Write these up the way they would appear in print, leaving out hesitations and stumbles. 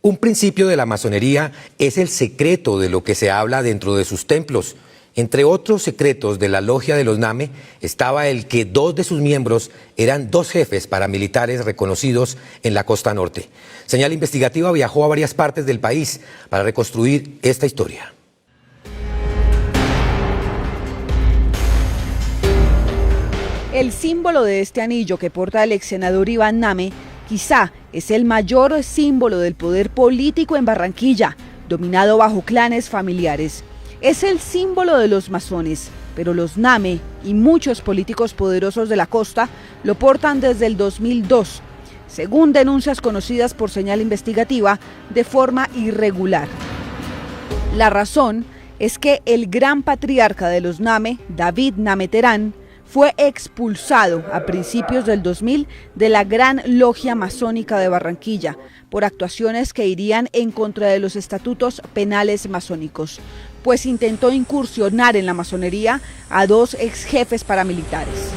Un principio de la masonería es el secreto de lo que se habla dentro de sus templos. Entre otros secretos de la logia de los Name estaba el que 2 de sus miembros eran 2 jefes paramilitares reconocidos en la costa norte. Señal Investigativa viajó a varias partes del país para reconstruir esta historia. El símbolo de este anillo que porta el ex senador Iván Name quizá es el mayor símbolo del poder político en Barranquilla, dominado bajo clanes familiares. Es el símbolo de los masones, pero los Name y muchos políticos poderosos de la costa lo portan desde el 2002, según denuncias conocidas por Señal Investigativa, de forma irregular. La razón es que el gran patriarca de los Name, David Name Terán, fue expulsado a principios del 2000 de la Gran Logia Masónica de Barranquilla por actuaciones que irían en contra de los estatutos penales masónicos, pues intentó incursionar en la masonería a 2 ex jefes paramilitares.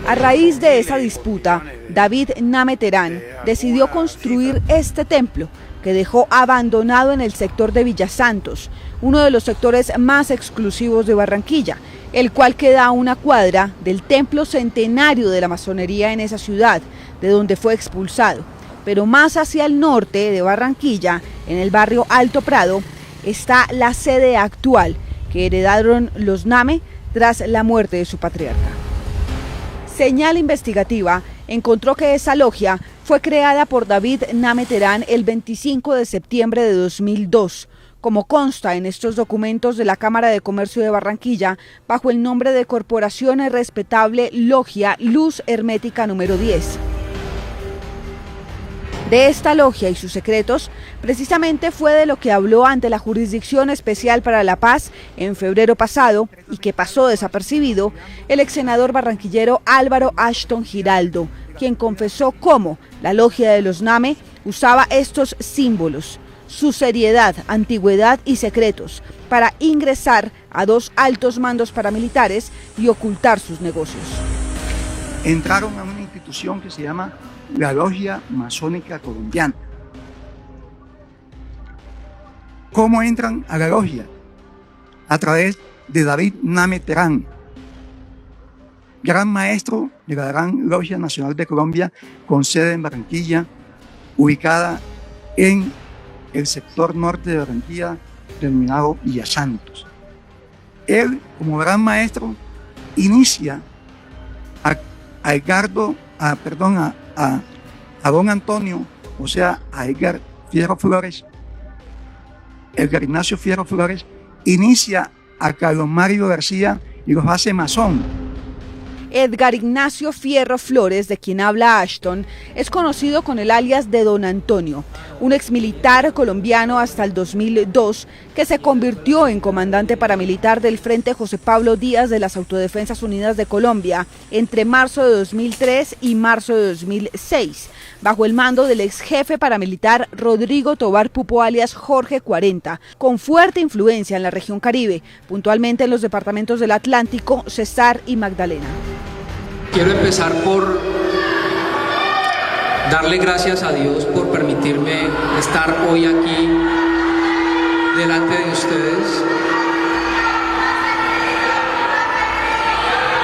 A raíz de esa disputa, David Name Terán decidió construir este templo que dejó abandonado en el sector de Villa Santos, uno de los sectores más exclusivos de Barranquilla, el cual queda a una cuadra del templo centenario de la masonería en esa ciudad, de donde fue expulsado. Pero más hacia el norte de Barranquilla, en el barrio Alto Prado, está la sede actual que heredaron los Name tras la muerte de su patriarca. Señal Investigativa encontró que esa logia fue creada por David Name Terán el 25 de septiembre de 2002, como consta en estos documentos de la Cámara de Comercio de Barranquilla, bajo el nombre de Corporación Respetable Logia Luz Hermética número 10. De esta logia y sus secretos, precisamente fue de lo que habló ante la Jurisdicción Especial para la Paz en febrero pasado y que pasó desapercibido el ex senador barranquillero Álvaro Ashton Giraldo, quien confesó cómo la logia de los Name usaba estos símbolos, su seriedad, antigüedad y secretos para ingresar a 2 altos mandos paramilitares y ocultar sus negocios. Entraron a una institución que se llama la Logia Masónica Colombiana. ¿Cómo entran a la logia? A través de David Name Terán, gran maestro de la Gran Logia Nacional de Colombia, con sede en Barranquilla, ubicada en el sector norte de Barranquilla, denominado Villa Santos. Él, como gran maestro, inicia a don Antonio, o sea, a Edgar Ignacio Fierro Flores, inicia a Carlos Mario García y los hace masón. Edgar Ignacio Fierro Flores, de quien habla Ashton, es conocido con el alias de Don Antonio, un exmilitar colombiano hasta el 2002 que se convirtió en comandante paramilitar del Frente José Pablo Díaz de las Autodefensas Unidas de Colombia entre marzo de 2003 y marzo de 2006, bajo el mando del ex jefe paramilitar Rodrigo Tobar Pupo alias Jorge 40, con fuerte influencia en la región Caribe, puntualmente en los departamentos del Atlántico, Cesar y Magdalena. Quiero empezar por darle gracias a Dios por permitirme estar hoy aquí delante de ustedes.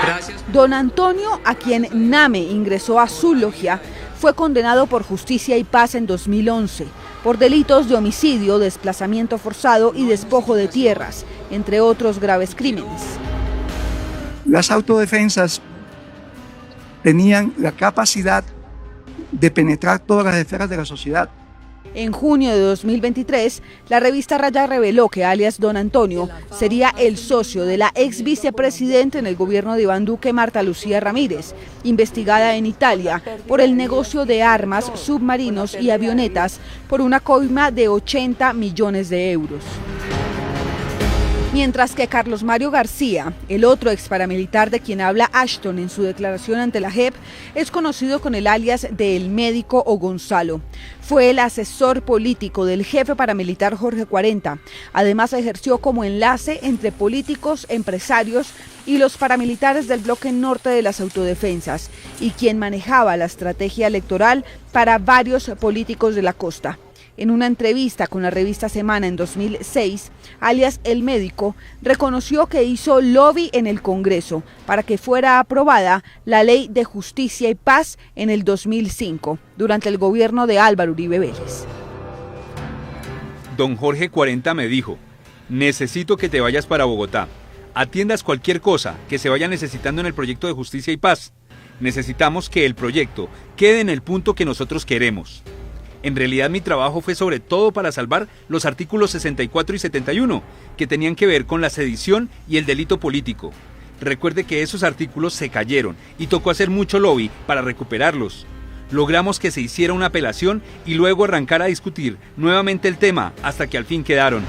Gracias. Don Antonio, a quien Name ingresó a su logia, fue condenado por Justicia y Paz en 2011 por delitos de homicidio, desplazamiento forzado y despojo de tierras, entre otros graves crímenes. Las autodefensas tenían la capacidad de penetrar todas las esferas de la sociedad. En junio de 2023, la revista Raya reveló que alias Don Antonio sería el socio de la ex vicepresidenta en el gobierno de Iván Duque, Marta Lucía Ramírez, investigada en Italia por el negocio de armas, submarinos y avionetas por una coima de 80 millones de euros. Mientras que Carlos Mario García, el otro ex paramilitar de quien habla Ashton en su declaración ante la JEP, es conocido con el alias de El Médico o Gonzalo. Fue el asesor político del jefe paramilitar Jorge 40. Además ejerció como enlace entre políticos, empresarios y los paramilitares del bloque norte de las autodefensas, y quien manejaba la estrategia electoral para varios políticos de la costa. En una entrevista con la revista Semana en 2006, alias El Médico reconoció que hizo lobby en el Congreso para que fuera aprobada la Ley de Justicia y Paz en el 2005, durante el gobierno de Álvaro Uribe Vélez. Don Jorge 40 me dijo: necesito que te vayas para Bogotá, atiendas cualquier cosa que se vaya necesitando en el proyecto de Justicia y Paz. Necesitamos que el proyecto quede en el punto que nosotros queremos. En realidad mi trabajo fue sobre todo para salvar los artículos 64 y 71, que tenían que ver con la sedición y el delito político. Recuerde que esos artículos se cayeron y tocó hacer mucho lobby para recuperarlos. Logramos que se hiciera una apelación y luego arrancar a discutir nuevamente el tema hasta que al fin quedaron.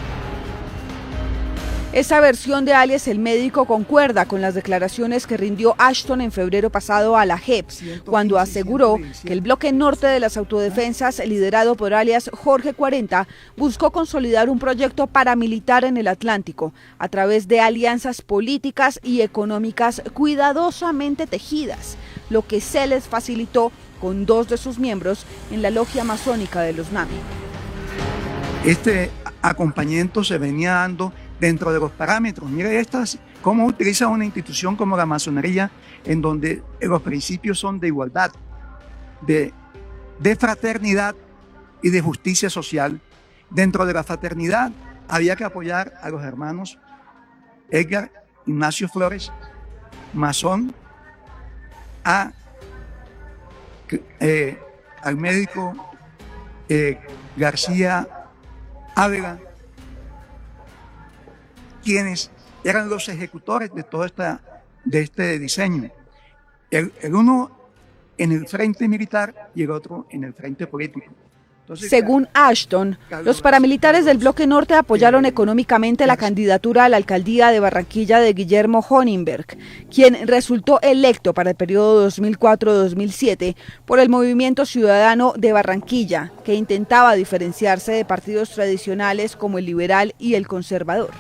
Esa versión de alias El Médico concuerda con las declaraciones que rindió Ashton en febrero pasado a la JEP, cuando aseguró que el bloque norte de las autodefensas, liderado por alias Jorge 40, buscó consolidar un proyecto paramilitar en el Atlántico a través de alianzas políticas y económicas cuidadosamente tejidas, lo que se les facilitó con 2 de sus miembros en la logia masónica de los NAME. Este acompañamiento se venía dando dentro de los parámetros. Mire cómo utiliza una institución como la masonería, en donde los principios son de igualdad, de fraternidad y de justicia social. Dentro de la fraternidad había que apoyar a los hermanos Edgar Ignacio Flores, masón, al médico García Ávila, quienes eran los ejecutores de todo este diseño. El uno en el frente militar y el otro en el frente político. Entonces, según Ashton, los paramilitares del bloque norte apoyaron económicamente la candidatura a la alcaldía de Barranquilla de Guillermo Honenberg, quien resultó electo para el periodo 2004-2007 por el Movimiento Ciudadano de Barranquilla, que intentaba diferenciarse de partidos tradicionales como el liberal y el conservador.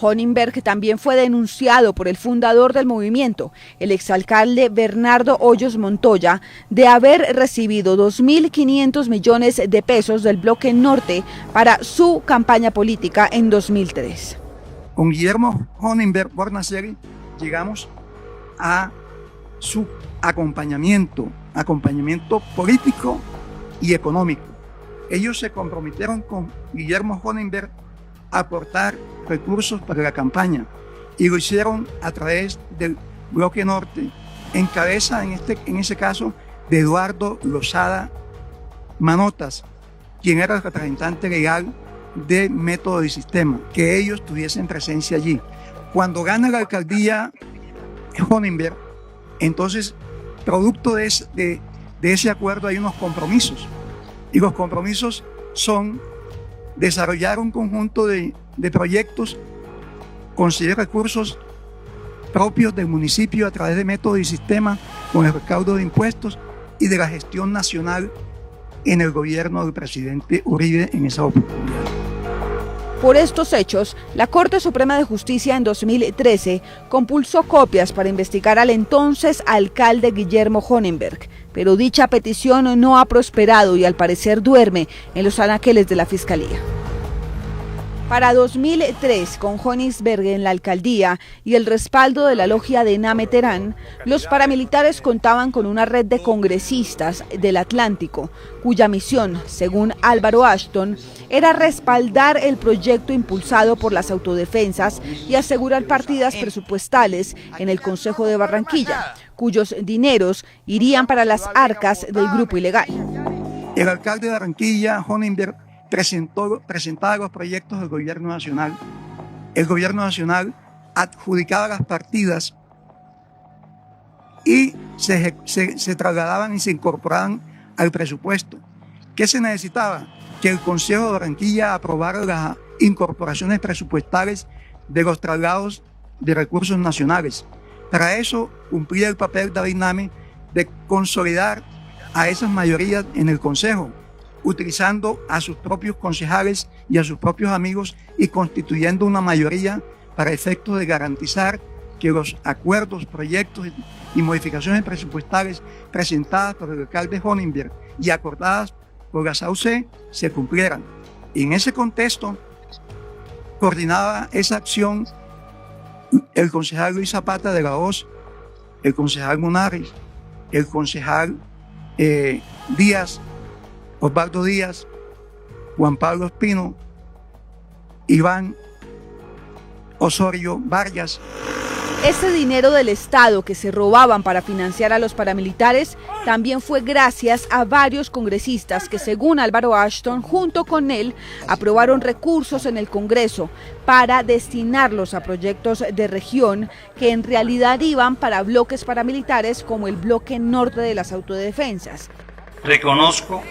Honenberg también fue denunciado por el fundador del movimiento, el exalcalde Bernardo Hoyos Montoya, de haber recibido 2.500 millones de pesos del bloque norte para su campaña política en 2003. Con Guillermo Honenberg Bornaceri llegamos a su acompañamiento político y económico. Ellos se comprometieron con Guillermo Honenberg a aportar recursos para la campaña y lo hicieron a través del bloque norte, en cabeza en ese caso de Eduardo Lozada Manotas, quien era el representante legal de Método y Sistema, que ellos tuviesen presencia allí. Cuando gana la alcaldía Honenberg, entonces producto de ese acuerdo hay unos compromisos, y los compromisos son desarrollar un conjunto de proyectos, conseguir recursos propios del municipio a través de Método y Sistema con el recaudo de impuestos y de la gestión nacional en el gobierno del presidente Uribe en esa oportunidad. Por estos hechos, la Corte Suprema de Justicia en 2013 compulsó copias para investigar al entonces alcalde Guillermo Honenberg, pero dicha petición no ha prosperado y al parecer duerme en los anaqueles de la Fiscalía. Para 2003, con Honenberg en la alcaldía y el respaldo de la logia de NAME Terán, los paramilitares contaban con una red de congresistas del Atlántico, cuya misión, según Álvaro Ashton, era respaldar el proyecto impulsado por las autodefensas y asegurar partidas presupuestales en el Consejo de Barranquilla, cuyos dineros irían para las arcas del grupo ilegal. El alcalde de Barranquilla, Honenberg, presentaba los proyectos del gobierno nacional. El gobierno nacional adjudicaba las partidas y se trasladaban y se incorporaban al presupuesto. ¿Qué se necesitaba? Que el Consejo de Barranquilla aprobara las incorporaciones presupuestales de los traslados de recursos nacionales. Para eso cumplía el papel David Name de consolidar a esas mayorías en el Consejo, utilizando a sus propios concejales y a sus propios amigos y constituyendo una mayoría para efectos de garantizar que los acuerdos, proyectos y modificaciones presupuestales presentadas por el alcalde Honenberg y acordadas por la SAUC se cumplieran. Y en ese contexto, coordinaba esa acción el concejal Luis Zapata de la OZ, el concejal Munares, el concejal Díaz, Osvaldo Díaz, Juan Pablo Espino, Iván Osorio Vargas. Ese dinero del Estado que se robaban para financiar a los paramilitares también fue gracias a varios congresistas que, según Álvaro Ashton, junto con él, aprobaron recursos en el Congreso para destinarlos a proyectos de región que en realidad iban para bloques paramilitares como el bloque norte de las autodefensas. Reconozco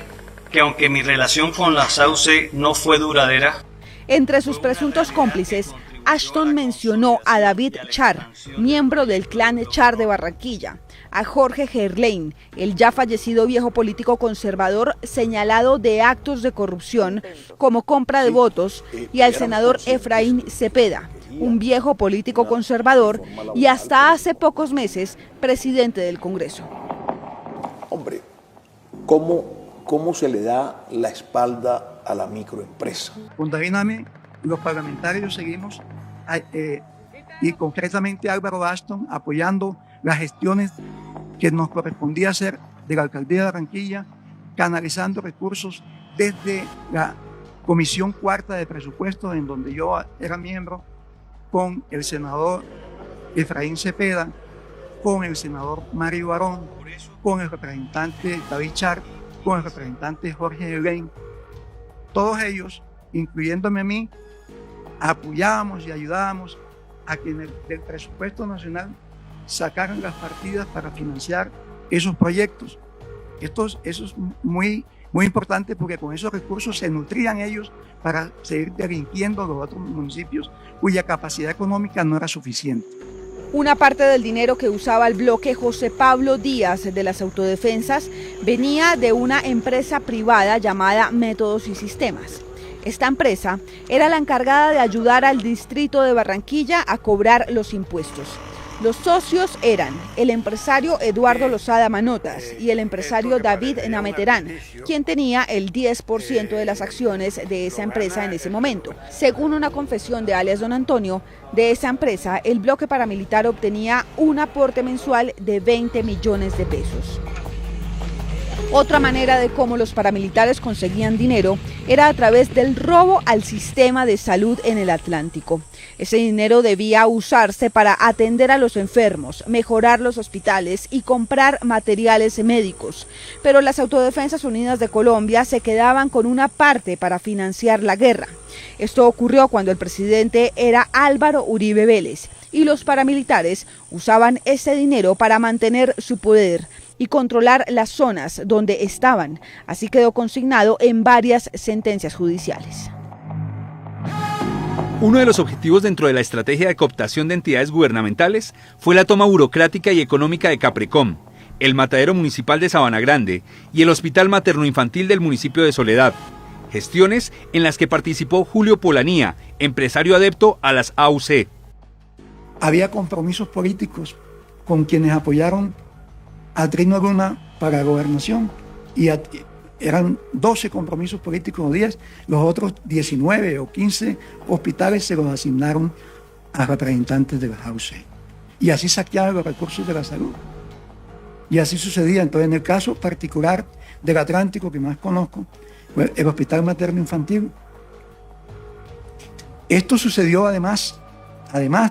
que aunque mi relación con la SAUC no fue duradera, entre sus presuntos cómplices, Ashton mencionó a David Char, miembro del clan Char de Barranquilla, a Jorge Gerlain, el ya fallecido viejo político conservador señalado de actos de corrupción como compra de votos, y al senador Efraín Cepeda, un viejo político conservador y hasta hace pocos meses presidente del Congreso. Hombre, ¿cómo se le da la espalda a la microempresa? Con David Name, los parlamentarios seguimos y concretamente Álvaro Ashton apoyando las gestiones que nos correspondía hacer de la alcaldía de Barranquilla, canalizando recursos desde la Comisión Cuarta de Presupuestos, en donde yo era miembro, con el senador Efraín Cepeda, con el senador Mario Barón, con el representante David Char, con el representante Jorge Gerlain. Todos ellos, incluyéndome a mí, apoyábamos y ayudábamos a que del presupuesto nacional sacaran las partidas para financiar esos proyectos. Eso es muy importante, porque con esos recursos se nutrían ellos para seguir delinquiendo los otros municipios cuya capacidad económica no era suficiente. Una parte del dinero que usaba el bloque José Pablo Díaz de las autodefensas venía de una empresa privada llamada Métodos y Sistemas. Esta empresa era la encargada de ayudar al distrito de Barranquilla a cobrar los impuestos. Los socios eran el empresario Eduardo Lozada Manotas y el empresario David Nameterán, quien tenía el 10% de las acciones de esa empresa en ese momento. Según una confesión de alias Don Antonio, de esa empresa, el bloque paramilitar obtenía un aporte mensual de 20 millones de pesos. Otra manera de cómo los paramilitares conseguían dinero era a través del robo al sistema de salud en el Atlántico. Ese dinero debía usarse para atender a los enfermos, mejorar los hospitales y comprar materiales médicos. Pero las Autodefensas Unidas de Colombia se quedaban con una parte para financiar la guerra. Esto ocurrió cuando el presidente era Álvaro Uribe Vélez y los paramilitares usaban ese dinero para mantener su poder y controlar las zonas donde estaban. Así quedó consignado en varias sentencias judiciales. Uno de los objetivos dentro de la estrategia de cooptación de entidades gubernamentales fue la toma burocrática y económica de Caprecom, el matadero municipal de Sabana Grande y el hospital materno-infantil del municipio de Soledad. Gestiones en las que participó Julio Polanía, empresario adepto a las AUC. Había compromisos políticos con quienes apoyaron a Trino Luna para la gobernación y eran 12 compromisos políticos o 10, los otros 19 o 15 hospitales se los asignaron a representantes de la AUC. Y así saqueaban los recursos de la salud. Y así sucedía. Entonces, en el caso particular del Atlántico, que más conozco, el Hospital Materno Infantil, esto sucedió además,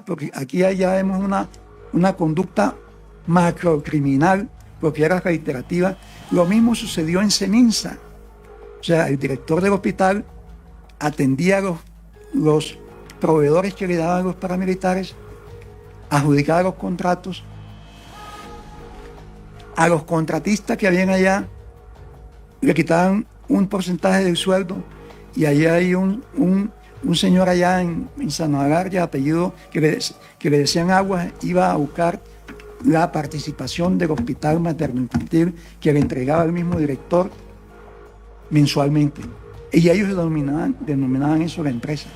porque aquí ya vemos una conducta macrocriminal, porque era reiterativa. Lo mismo sucedió en Seminsa. O sea, el director del hospital atendía a los proveedores que le daban los paramilitares, adjudicaba los contratos, a los contratistas que habían allá le quitaban un porcentaje del sueldo, y allá hay un señor allá en Sanagar, de apellido, que le decían Aguas, iba a buscar la participación del hospital materno-infantil que le entregaba el mismo director mensualmente. Y ellos denominaban eso la empresa.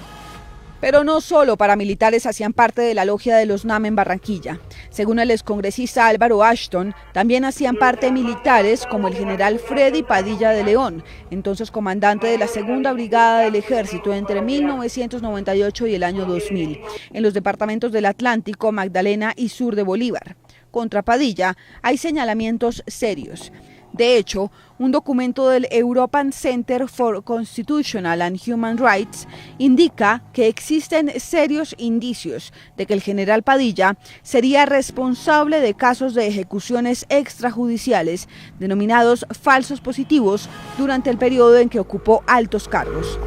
Pero no solo paramilitares hacían parte de la logia de los NAME en Barranquilla. Según el excongresista Álvaro Ashton, también hacían parte militares como el general Freddy Padilla de León, entonces comandante de la Segunda Brigada del Ejército entre 1998 y el año 2000, en los departamentos del Atlántico, Magdalena y sur de Bolívar. Contra Padilla hay señalamientos serios. De hecho, un documento del European Center for Constitutional and Human Rights indica que existen serios indicios de que el general Padilla sería responsable de casos de ejecuciones extrajudiciales denominados falsos positivos durante el periodo en que ocupó altos cargos.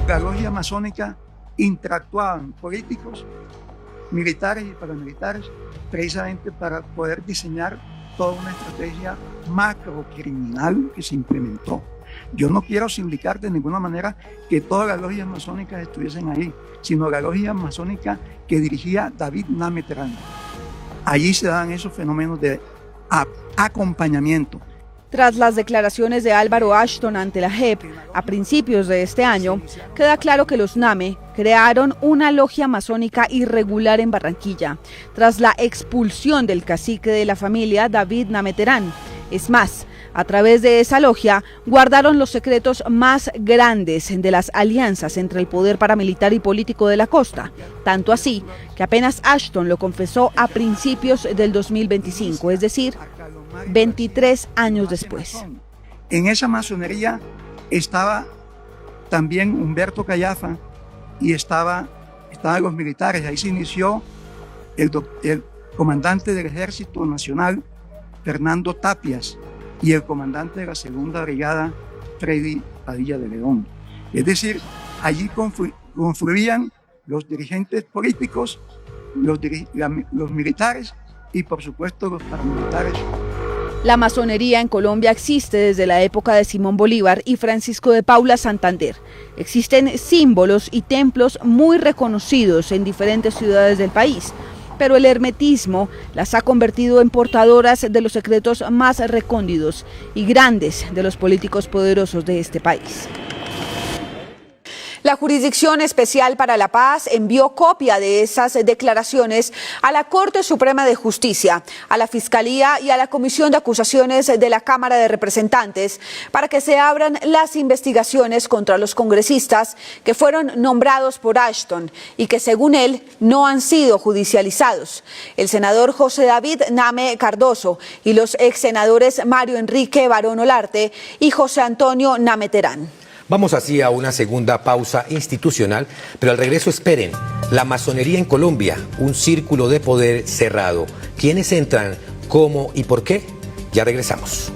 La logia masónica interactuaban políticos, militares y paramilitares precisamente para poder diseñar toda una estrategia macrocriminal que se implementó. Yo no quiero sindicar de ninguna manera que todas las logias masónicas estuviesen ahí, sino la logia masónica que dirigía David Name Terán. Allí se dan esos fenómenos de acompañamiento. Tras las declaraciones de Álvaro Ashton ante la JEP a principios de este año, queda claro que los NAME crearon una logia masónica irregular en Barranquilla, tras la expulsión del cacique de la familia, David Name Terán. Es más, a través de esa logia guardaron los secretos más grandes de las alianzas entre el poder paramilitar y político de la costa, tanto así que apenas Ashton lo confesó a principios del 2025, es decir, 23 años después. En esa masonería estaba también Humberto Callafa y estaban los militares. Ahí se inició el comandante del Ejército Nacional, Fernando Tapias, y el comandante de la Segunda Brigada, Freddy Padilla de León. Es decir, allí confluían los dirigentes políticos, los militares y por supuesto los paramilitares. La masonería en Colombia existe desde la época de Simón Bolívar y Francisco de Paula Santander. Existen símbolos y templos muy reconocidos en diferentes ciudades del país, pero el hermetismo las ha convertido en portadoras de los secretos más recónditos y grandes de los políticos poderosos de este país. La Jurisdicción Especial para la Paz envió copia de esas declaraciones a la Corte Suprema de Justicia, a la Fiscalía y a la Comisión de Acusaciones de la Cámara de Representantes para que se abran las investigaciones contra los congresistas que fueron nombrados por Ashton y que según él no han sido judicializados. El senador José David Name Cardoso y los ex senadores Mario Enrique Barón Olarte y José Antonio Name Terán. Vamos así a una segunda pausa institucional, pero al regreso esperen. La masonería en Colombia, un círculo de poder cerrado. ¿Quiénes entran? ¿Cómo y por qué? Ya regresamos.